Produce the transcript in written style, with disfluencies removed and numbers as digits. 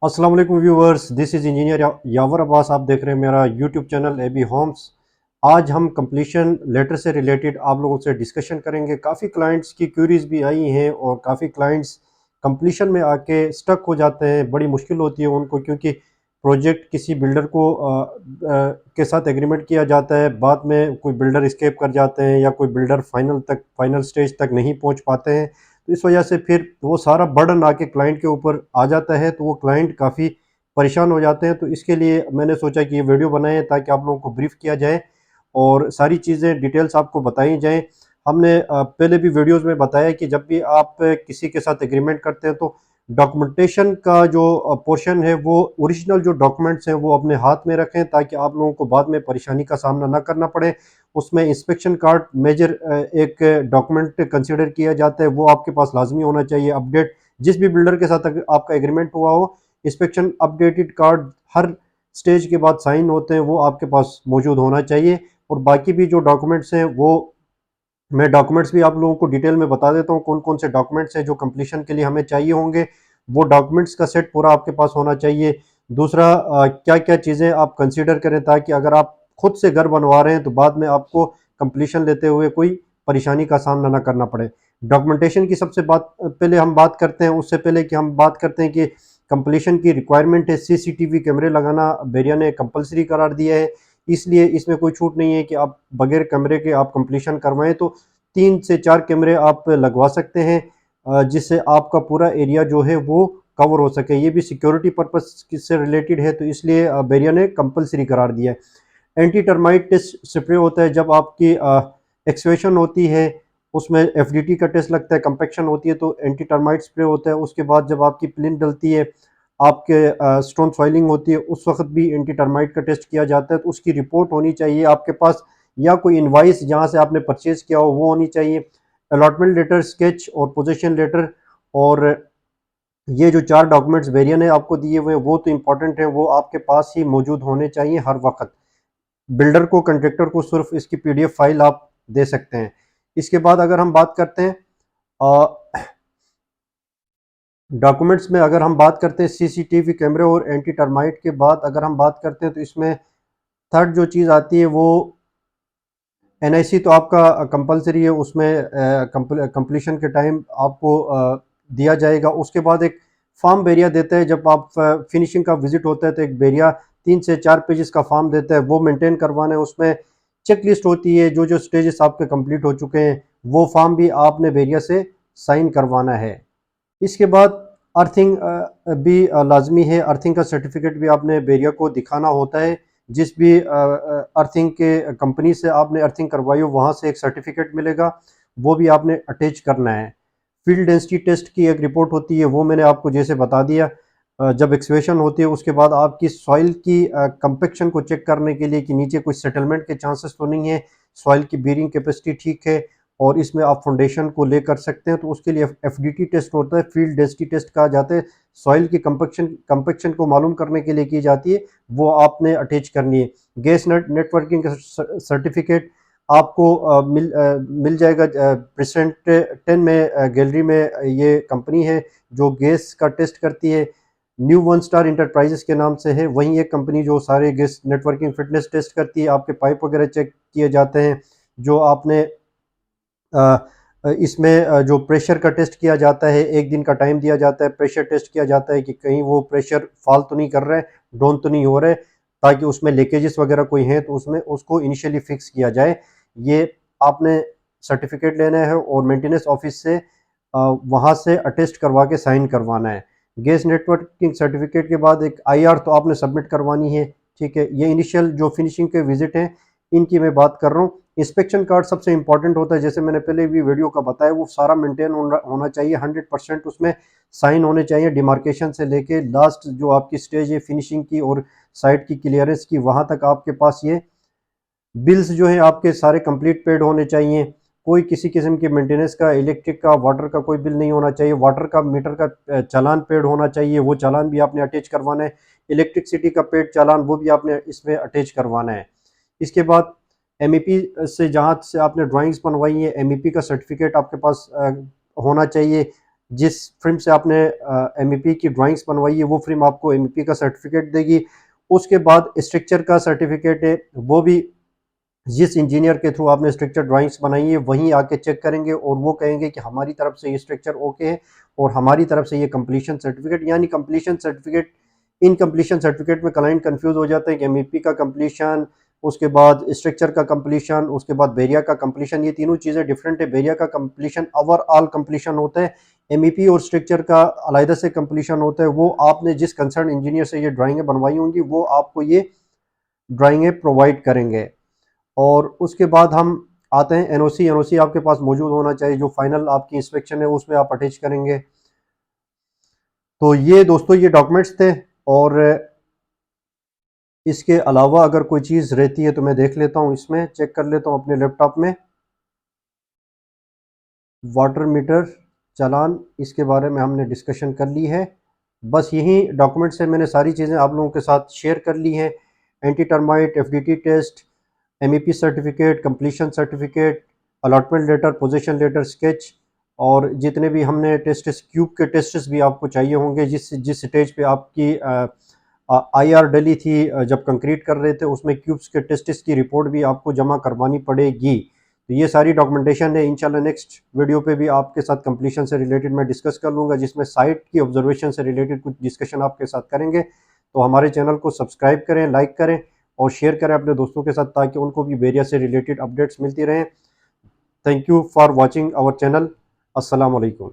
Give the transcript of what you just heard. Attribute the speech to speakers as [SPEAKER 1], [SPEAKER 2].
[SPEAKER 1] अस्सलाम वालेकुम viewers, this is engineer यावर अब्बास। आप देख रहे हैं मेरा यूट्यूब चैनल एबी होम्स। आज हम कंप्लीशन लेटर से रिलेटेड आप लोगों से डिस्कशन करेंगे। काफ़ी क्लाइंट्स की क्यूरीज भी आई हैं और काफ़ी क्लाइंट्स कंप्लीशन में आके स्टक हो जाते हैं। बड़ी मुश्किल होती है उनको, क्योंकि प्रोजेक्ट किसी बिल्डर को के साथ एग्रीमेंट किया जाता है, बाद में कोई बिल्डर स्केप कर जाते हैं या कोई बिल्डर फाइनल स्टेज तक नहीं पहुंच पाते हैं। तो इस वजह से फिर वो सारा बर्डन आके क्लाइंट के ऊपर आ जाता है, तो वो क्लाइंट काफ़ी परेशान हो जाते हैं। तो इसके लिए मैंने सोचा कि ये वीडियो बनाएं ताकि आप लोगों को ब्रीफ किया जाए और सारी चीज़ें डिटेल्स आपको बताई जाएं। हमने पहले भी वीडियोस में बताया कि जब भी आप किसी के साथ एग्रीमेंट करते हैं तो डॉक्यूमेंटेशन का जो पोर्शन है, वो ओरिजिनल जो डॉक्यूमेंट्स हैं वो अपने हाथ में रखें ताकि आप लोगों को बाद में परेशानी का सामना ना करना पड़े। उसमें इंस्पेक्शन कार्ड मेजर एक डॉक्यूमेंट कंसिडर किया जाता है, वो आपके पास लाजमी होना चाहिए। अपडेट जिस भी बिल्डर के साथ आपका एग्रीमेंट हुआ हो, इंस्पेक्शन अपडेटेड कार्ड हर स्टेज के बाद साइन होते हैं, वो आपके पास मौजूद होना चाहिए। और बाकी भी जो डॉक्यूमेंट्स हैं वो मैं डॉक्यूमेंट्स भी आप लोगों को डिटेल में बता देता हूँ कौन कौन से डॉक्यूमेंट्स हैं जो कंप्लीशन के लिए हमें चाहिए होंगे। वो डॉक्यूमेंट्स का सेट पूरा आपके पास होना चाहिए। दूसरा, क्या क्या चीज़ें आप कंसीडर करें ताकि अगर आप खुद से घर बनवा रहे हैं तो बाद में आपको कंप्लीशन लेते हुए कोई परेशानी का सामना ना करना पड़े। डॉक्यूमेंटेशन की सबसे बात पहले हम बात करते हैं, उससे पहले कि हम बात करते हैं कि कंप्लीशन की रिक्वायरमेंट है सीसीटीवी कैमरे लगाना बैरिया ने कंपलसरी करार दिया है। इसलिए इसमें कोई छूट नहीं है कि आप बगैर कैमरे के आप कंप्लीशन करवाएं। तो 3 से 4 कैमरे आप लगवा सकते हैं, जिससे आपका पूरा एरिया जो है वो कवर हो सके। ये भी सिक्योरिटी पर्पस से रिलेटेड है, तो इसलिए बैरिया ने कंपलसरी करार दिया है। एंटी टर्माइट टेस्ट स्प्रे होता है जब आपकी एक्सवेशन होती है, उसमें एफडीटी का टेस्ट लगता है। कंपेक्शन होती है तो एंटी टर्माइट स्प्रे होता है। उसके बाद जब आपकी प्लिंथ डलती है, आपके स्टोन सॉइलिंग होती है, उस वक्त भी एंटी टर्माइट का टेस्ट किया जाता है। तो उसकी रिपोर्ट होनी चाहिए आपके पास, या कोई इनवाइस जहां से आपने परचेज किया हो वो होनी चाहिए। अलॉटमेंट लेटर, स्केच और पोजीशन लेटर। और ये जो 4 डॉक्यूमेंट्स वेरियन ने आपको दिए हुए वो तो इंपॉर्टेंट है, वो आपके पास ही मौजूद होने चाहिए हर वक्त। बिल्डर को, कंट्रेक्टर को सिर्फ इसकी पीडीएफ फाइल आप दे सकते हैं। इसके बाद अगर हम बात करते हैं डॉक्यूमेंट्स में, अगर हम बात करते हैं सीसीटीवी कैमरे और एंटी टर्माइट के बाद अगर हम बात करते हैं, तो इसमें थर्ड जो चीज़ आती है वो एनआईसी। तो आपका कंपलसरी है, उसमें कंप्लीशन के टाइम आपको दिया जाएगा। उसके बाद एक फॉर्म बेरिया देता है, जब आप फिनिशिंग का विजिट होता है तो एक बेरिया 3 से 4 पेजेस का फॉर्म देता है, वो मेंटेन करवाना है। उसमें चेक लिस्ट होती है, जो जो स्टेजेस आपके कंप्लीट हो चुके हैं वो फॉर्म भी आपने बेरिया से साइन करवाना है। इसके बाद अर्थिंग भी लाजमी है। अर्थिंग का सर्टिफिकेट भी आपने बेरिया को दिखाना होता है। जिस भी अर्थिंग के कंपनी से आपने अर्थिंग करवाई हो वहाँ से एक सर्टिफिकेट मिलेगा, वो भी आपने अटैच करना है। फील्ड डेंसिटी टेस्ट की एक रिपोर्ट होती है, वो मैंने आपको जैसे बता दिया। जब एक्सवेशन होती है उसके बाद आपकी सॉइल की कंपेक्शन को चेक करने के लिए कि नीचे कोई सेटलमेंट के चांसेस तो नहीं है, सॉइल की बीरिंग कैपेसिटी ठीक है और इसमें आप फाउंडेशन को ले कर सकते हैं, तो उसके लिए एफडीटी टेस्ट होता है, फील्ड डेंसिटी टेस्ट कहा जाता है। सॉइल की कंपेक्शन को मालूम करने के लिए की जाती है, वो आपने अटैच करनी है। गैस नेटवर्किंग का सर्टिफिकेट आपको मिल जाएगा। प्रेजेंट 10 में गैलरी में ये कंपनी है जो गैस का टेस्ट करती है, न्यू वन स्टार इंटरप्राइजेस के नाम से है। वहीं एक कंपनी जो सारे गैस नेटवर्किंग फिटनेस टेस्ट करती है, आपके पाइप वगैरह चेक किए जाते हैं। जो आपने इसमें जो प्रेशर का टेस्ट किया जाता है, 1 दिन का टाइम दिया जाता है, प्रेशर टेस्ट किया जाता है कि कहीं वो प्रेशर फॉल तो नहीं कर रहा है, डाउन तो नहीं हो रहा है, ताकि उसमें लीकेजेस वगैरह कोई हैं तो उसमें उसको इनिशियली फिक्स किया जाए। ये आपने सर्टिफिकेट लेना है और मेंटेनेंस ऑफिस से वहाँ से अटेस्ट करवा के साइन करवाना है। गैस नेटवर्किंग सर्टिफिकेट के बाद एक आईआर तो आपने सबमिट करवानी है। ठीक है, ये इनिशियल जो फिनिशिंग के विजिट हैं इनकी मैं बात कर रहा हूँ। इंस्पेक्शन कार्ड सबसे इंपॉर्टेंट होता है, जैसे मैंने पहले भी वीडियो का बताया, वो सारा मेंटेन होना चाहिए 100%। उसमें साइन होने चाहिए डिमार्केशन से लेके लास्ट जो आपकी स्टेज है फिनिशिंग की और साइड की क्लियरेंस की, वहाँ तक आपके पास ये बिल्स जो है आपके सारे कंप्लीट पेड होने चाहिए। कोई किसी किस्म की मेंटेनेंस का, इलेक्ट्रिक का, वाटर का कोई बिल नहीं होना चाहिए। वाटर का मीटर का चालान पेड होना चाहिए, वो चालान भी आपने अटैच करवाना है। इलेक्ट्रिसिटी का पेड चालान वो भी आपने इसमें अटैच करवाना है। इसके बाद एमईपी से, जहाँ से आपने ड्राइंग्स बनवाई है, एमईपी का सर्टिफिकेट आपके पास होना चाहिए। जिस फ्रेम से आपने MEP की ड्राइंग्स बनवाई है वो फ्रेम आपको MEP का सर्टिफिकेट देगी। उसके बाद स्ट्रक्चर का सर्टिफिकेट है, वो भी जिस इंजीनियर के थ्रू आपने स्ट्रक्चर ड्राइंग्स बनाई है वहीं आके चेक करेंगे और वो कहेंगे कि हमारी तरफ से ये स्ट्रक्चर ओके है और हमारी तरफ से ये कंप्लीशन सर्टिफिकेट। यानी कंप्लीशन सर्टिफिकेट, इन कंप्लीशन सर्टिफिकेट में क्लाइंट कंफ्यूज हो जाता है कि MEP का कंप्लीशन, उसके बाद स्ट्रक्चर का कंप्लीशन, उसके बाद बेरिया का कंप्लीशन, ये तीनों चीज़ें डिफरेंट है। बेरिया का कंप्लीशन ओवरऑल कंप्लीशन होता है, MEP और स्ट्रक्चर का अलहदा से कंप्लीशन होता है। वो आपने जिस कंसर्न इंजीनियर से ये ड्राइंगें बनवाई होंगी वो आपको ये ड्राइंगें प्रोवाइड करेंगे। और उसके बाद हम आते हैं एनओसी। एनओसी आपके पास मौजूद होना चाहिए, जो फाइनल आपकी इंस्पेक्शन है उसमें आप अटैच करेंगे। तो ये दोस्तों ये डॉक्यूमेंट्स थे। और इसके अलावा अगर कोई चीज़ रहती है तो मैं देख लेता हूँ, इसमें चेक कर लेता हूँ अपने लैपटॉप में। वाटर मीटर चालान, इसके बारे में हमने डिस्कशन कर ली है। बस यही डॉक्यूमेंट से मैंने सारी चीज़ें आप लोगों के साथ शेयर कर ली हैं। Anti termite, FDT test, MEP certificate, completion certificate, allotment letter, possession letter, sketch, और जितने भी हमने टेस्ट्स, क्यूब के टेस्ट्स भी आपको चाहिए होंगे। जिस जिस स्टेज पे आपकी IR डली थी, जब कंक्रीट कर रहे थे, उसमें क्यूब्स के टेस्ट्स की रिपोर्ट भी आपको जमा करवानी पड़ेगी। तो ये सारी डॉक्यूमेंटेशन है। इंशाल्लाह नेक्स्ट वीडियो पे भी आपके साथ कंप्लीशन से रिलेटेड मैं डिस्कस कर लूँगा, जिसमें साइट की ऑब्जर्वेशन से रिलेटेड कुछ डिस्कशन आपके साथ करेंगे। तो हमारे चैनल को सब्सक्राइब करें, लाइक करें और शेयर करें अपने दोस्तों के साथ, ताकि उनको भी बेरिया से रिलेटेड अपडेट्स मिलती रहें। Thank you for watching our channel. अस्सलाम वालेकुम।